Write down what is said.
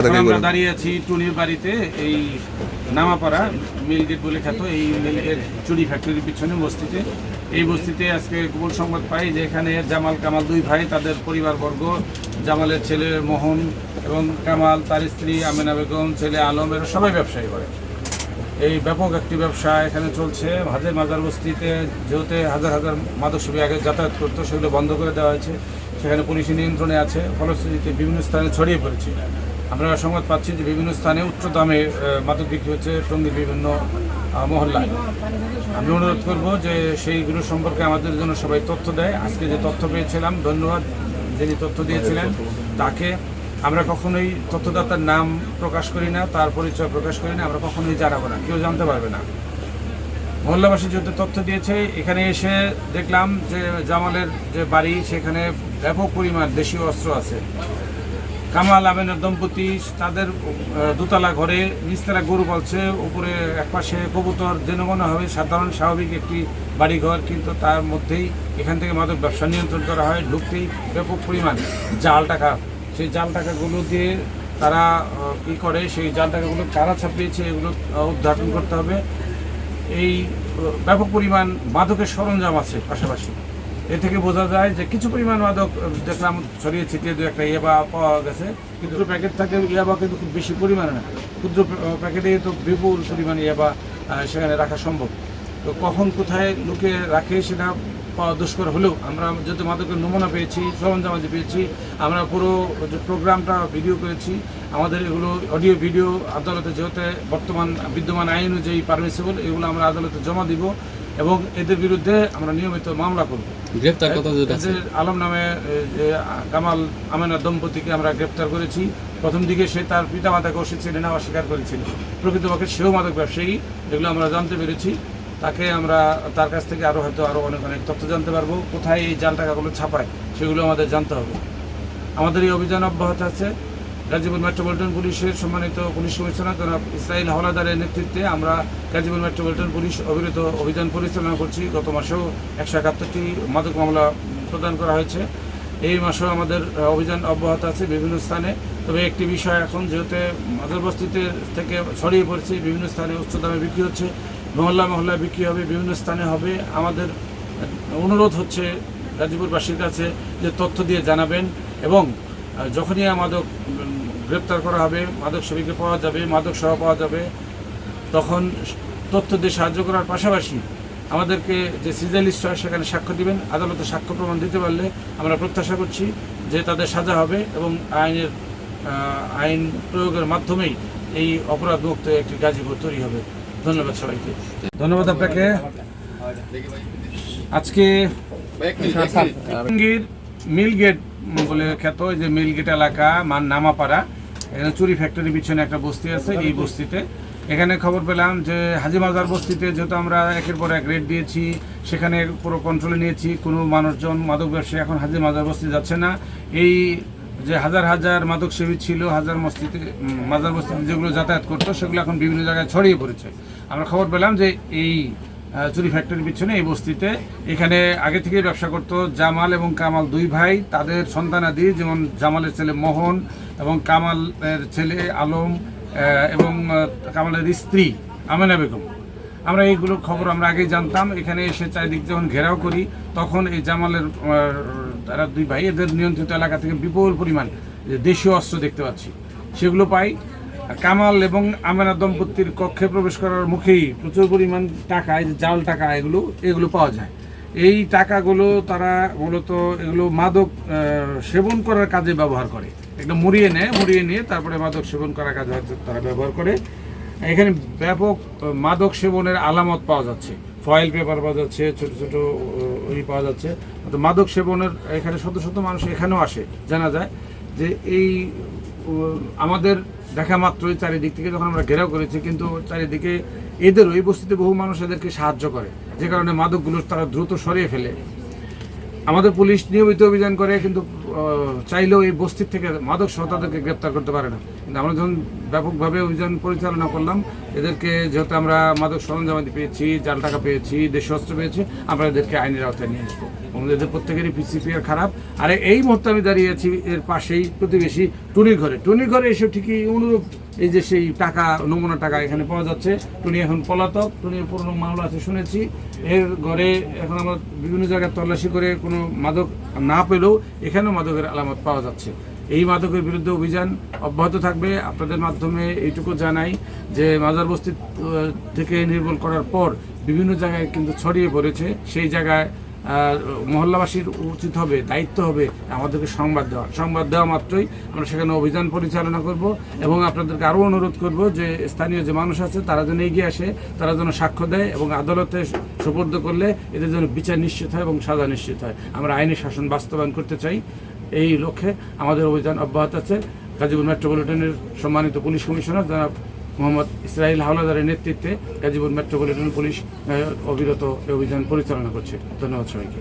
আমরা দাঁড়িয়ে আছি টুনির বাড়িতে, এই নামাপাড়া মিলগেট বলে খ্যাত এই মিলগেট চুরি ফ্যাক্টরির পিছনে বস্তিতে। এই বস্তিতে আজকে গোপন সংবাদ পাই যে এখানে জামাল কামাল দুই ভাই, তাদের পরিবারবর্গ, জামালের ছেলে মোহন এবং কামাল, তার স্ত্রী আমেনা বেগম, ছেলে আলম, এরা সবাই ব্যবসায়ী করে। এই ব্যাপক একটি ব্যবসা এখানে চলছে। হাজার মাজার বস্তিতে যেহেতু হাজার হাজার মাদকসেবী আগে যাতায়াত করতো, সেগুলো বন্ধ করে দেওয়া হয়েছে। সেখানে পুলিশি নিয়ন্ত্রণে আছে, ফলশ্রুতিতে বিভিন্ন স্থানে ছড়িয়ে পড়েছে। আমরা সংবাদ পাচ্ছি যে বিভিন্ন স্থানে উচ্চ দামে মাদক বিক্রি হচ্ছে টঙ্গীর বিভিন্ন মহল্লায়। আমি অনুরোধ করব যে সেইগুলো সম্পর্কে আমাদের জন্য সবাই তথ্য দেয়। আজকে যে তথ্য পেয়েছিলাম, ধন্যবাদ যিনি তথ্য দিয়েছিলেন তাকে। আমরা কখনোই তথ্যদাতার নাম প্রকাশ করি না, তার পরিচয় প্রকাশ করি না, আমরা কখনোই জানাবো না, কেউ জানতে পারবে না। মহল্লাবাসী যেহেতু তথ্য দিয়েছে, এখানে এসে দেখলাম যে জামালের যে বাড়ি, সেখানে ব্যাপক পরিমাণ দেশীয় অস্ত্র আছে। কামাল আমেনের দম্পতি তাদের দোতলা ঘরে নিচতলা গরু পালছে, উপরে একপাশে কবুতর, যেন মনে হবে সাধারণ স্বাভাবিক একটি বাড়িঘর, কিন্তু তার মধ্যেই এখান থেকে মাদক ব্যবসা নিয়ন্ত্রণ করা হয়। ঢুকতেই ব্যাপক পরিমাণ জাল টাকা, সেই জাল টাকাগুলো দিয়ে তারা কী করে, সেই জাল টাকাগুলো কারা ছাপিয়েছে এগুলো উদ্ঘাটন করতে হবে। এই ব্যাপক পরিমাণ মাদকের সরঞ্জাম আছে পাশাপাশি। এ থেকে বোঝা যায় যে কিছু পরিমাণ মাদক দেখলাম ছড়িয়ে ছিটিয়ে দু একটা ইয়াবা পাওয়া গেছে, কিন্তু প্যাকেট থাকে ইয়াবা কিন্তু খুব বেশি পরিমাণে না। ক্ষুদ্র প্যাকেটে তো বিপুল পরিমাণে ইয়াবা সেখানে রাখা সম্ভব। তো কখন কোথায় লোকে রাখে সেটা পাওয়া দুষ্কর হলেও আমরা যেহেতু মাদকের নমুনা পেয়েছি, সরঞ্জামাদি পেয়েছি, আমরা পুরো যে প্রোগ্রামটা ভিডিও করেছি। আমাদের এগুলো অডিও ভিডিও আদালতে যেহেতু বর্তমান বিদ্যমান আইন অনুযায়ী পারমিসিবল, এগুলো আমরা আদালতে জমা দিব এবং এদের বিরুদ্ধে আমরা নিয়মিত মামলা করব। গ্রেফতার কত আলম নামে যে কামাল আমেনার দম্পতিকে আমরা গ্রেফতার করেছি। প্রথম দিকে সে তার পিতামাতাকে ওষুধ ছেড়ে নেওয়া স্বীকার করেছিল। প্রকৃতপক্ষে সেও মাদক ব্যবসায়ী, এগুলো আমরা জানতে পেরেছি। তাকে আমরা তার কাছ থেকে আরও অনেক তথ্য জানতে পারবো। কোথায় এই জাল টাকাগুলো ছাপায় সেগুলো আমাদের জানতে হবে। আমাদের এই অভিযান অব্যাহত আছে। গাজীপুর মেট্রোপলিটন পুলিশের সম্মানিত পুলিশ কমিশনার জনাব ইসরাইল হাওলাদারের নেতৃত্বে আমরা গাজীপুর মেট্রোপলিটন পুলিশ অবিরত অভিযান পরিচালনা করছি। গত মাসেও 171টি মাদক মামলা প্রদান করা হয়েছে। এই মাসেও আমাদের অভিযান অব্যাহত আছে বিভিন্ন স্থানে। তবে একটি বিষয়, এখন যেহেতু মাদক বস্তিতে থেকে ছড়িয়ে পড়ছে, বিভিন্ন স্থানে উচ্চ দামে বিক্রি হচ্ছে, মহল্লায় বিক্রি হবে, বিভিন্ন স্থানে হবে। আমাদের অনুরোধ হচ্ছে গাজীপুরবাসীর কাছে যে তথ্য দিয়ে জানাবেন, এবং যখনই মাদক গ্রেপ্তার করা হবে, মাদক সেবীকে পাওয়া যাবে, মাদক সহ পাওয়া যাবে, তখন তথ্য দিয়ে সাহায্য করার পাশাপাশি আমাদেরকে যে সিজা লিস্ট হয় সেখানে সাক্ষ্য দিবেন। আদালতে সাক্ষ্য প্রমাণ দিতে পারলে আমরা প্রত্যাশা করছি যে তাদের সাজা হবে এবং আইন প্রয়োগের মাধ্যমেই এই অপরাধ মুক্ত একটি গাজীপুর তৈরি হবে। ধন্যবাদ সবাইকে। ধন্যবাদ আপনাকে। আজকে টঙ্গীর মিলগেট বলে খ্যাত যে মিলগেট এলাকা নামাপাড়া, এখানে চুরি ফ্যাক্টরির পিছনে একটা বস্তি আছে। এই বস্তিতে এখানে খবর পেলাম যে হাজি মাজার বস্তিতে, যেহেতু আমরা একের পর এক রেড দিয়েছি, সেখানে পুরো কন্ট্রোলে নিয়েছি। কোনো মানুষজন মাদক ব্যবসায়ী এখন হাজি মাজার বস্তি যাচ্ছে না। এই যে হাজার হাজার মাদক সেবী ছিল মাজার বস্তিতে যেগুলো যাতায়াত করতো, সেগুলো এখন বিভিন্ন জায়গায় ছড়িয়ে পড়েছে। আমরা খবর পেলাম যে এই চুরি ফ্যাক্টরির পিছনে এই বস্তিতে এখানে আগে থেকেই ব্যবসা করতো জামাল এবং কামাল দুই ভাই, তাদের সন্তানাদি, যেমন জামালের ছেলে মোহন এবং কামালের ছেলে আলম এবং কামালের স্ত্রী আমেনা বেগম। আমরা এইগুলো খবর আমরা আগেই জানতাম। এখানে এসে চারিদিক যখন ঘেরাও করি, তখন এই জামালের তারা দুই ভাই, এদের নিয়ন্ত্রিত এলাকা থেকে বিপুল পরিমাণ দেশীয় অস্ত্র দেখতে পাচ্ছি, সেগুলো পাই। কামাল এবং আমেনা দম্পতির কক্ষে প্রবেশ করার মুখেই প্রচুর পরিমাণ টাকা, এই যে জাল টাকা, এগুলো পাওয়া যায়। এই টাকাগুলো তারা মূলত এগুলো মাদক সেবন করার কাজে ব্যবহার করে। একদম মুড়িয়ে নিয়ে তারপরে মাদক সেবন করার কাজে হয়তো তারা ব্যবহার করে। এখানে ব্যাপক মাদক সেবনের আলামত পাওয়া যাচ্ছে, ফয়েল পেপার পাওয়া যাচ্ছে, ছোট ছোট পাওয়া যাচ্ছে। মাদক সেবনের এখানে শত শত মানুষ এখানেও আসে। জানা যায় যে এই আমাদের দেখা মাত্রই চারিদিক থেকে যখন আমরা ঘেরাও করেছি, কিন্তু চারিদিকে এদেরও এই বস্তিতে বহু মানুষ এদেরকে সাহায্য করে, যে কারণে মাদকগুলো তারা দ্রুত সরিয়ে ফেলে। আমাদের পুলিশ নিয়মিত অভিযান করে, কিন্তু চাইলেও এই বস্তির থেকে মাদক সহ তাদেরকে গ্রেপ্তার করতে পারে না। কিন্তু আমরা যখন ব্যাপকভাবে অভিযান পরিচালনা করলাম, এদেরকে যেহেতু আমরা মাদক সরঞ্জামাদি পেয়েছি, জাল টাকা পেয়েছি, দেশীয় অস্ত্র পেয়েছি, আমরা এদেরকে আইনের আওতায় নিয়ে আসবো। এবং এদের প্রত্যেকেরই পিসিপিআর খারাপ। আর এই মুহূর্তে আমি দাঁড়িয়ে আছি এর পাশেই প্রতিবেশী টুনির ঘরে এসে ঠিকই অনুরূপ এই যে সেই টাকা, নমুনা টাকা এখানে পাওয়া যাচ্ছে। টুনি এখন পলাতক, টুনির পুরনো মামলা আছে শুনেছি। এর ঘরে এখন আমরা বিভিন্ন জায়গায় তল্লাশি করে কোনো মাদক না পেলেও এখানেও মাদকের আলামত পাওয়া যাচ্ছে। এই মাদকের বিরুদ্ধে অভিযান অব্যাহত থাকবে। আপনাদের মাধ্যমে এইটুকু জানাই যে মাজার বস্তি থেকে নির্মূল করার পর বিভিন্ন জায়গায় কিন্তু ছড়িয়ে পড়েছে। সেই জায়গায় মহল্লাবাসীর উচিত হবে, দায়িত্ব হবে আমাদেরকে সংবাদ দেওয়া মাত্রই আমরা সেখানে অভিযান পরিচালনা করব। এবং আপনাদেরকে আরও অনুরোধ করব যে স্থানীয় যে মানুষ আছে তারা যেন এগিয়ে আসে, তারা যেন সাক্ষ্য দেয় এবং আদালতে সোপর্দ করলে এদের যেন বিচার নিশ্চিত হয় এবং সাজা নিশ্চিত হয়। আমরা আইনি শাসন বাস্তবায়ন করতে চাই। এই লক্ষ্যে আমাদের অভিযান অব্যাহত আছে। গাজীপুর মেট্রোপলিটনের সম্মানিত পুলিশ কমিশনার জনাব মোহাম্মদ ইসরাইল হাওলাদারের নেতৃত্বে গাজীপুর মেট্রোপলিটন পুলিশ অবিরত এই অভিযান পরিচালনা করছে। ধন্যবাদ সবাইকে।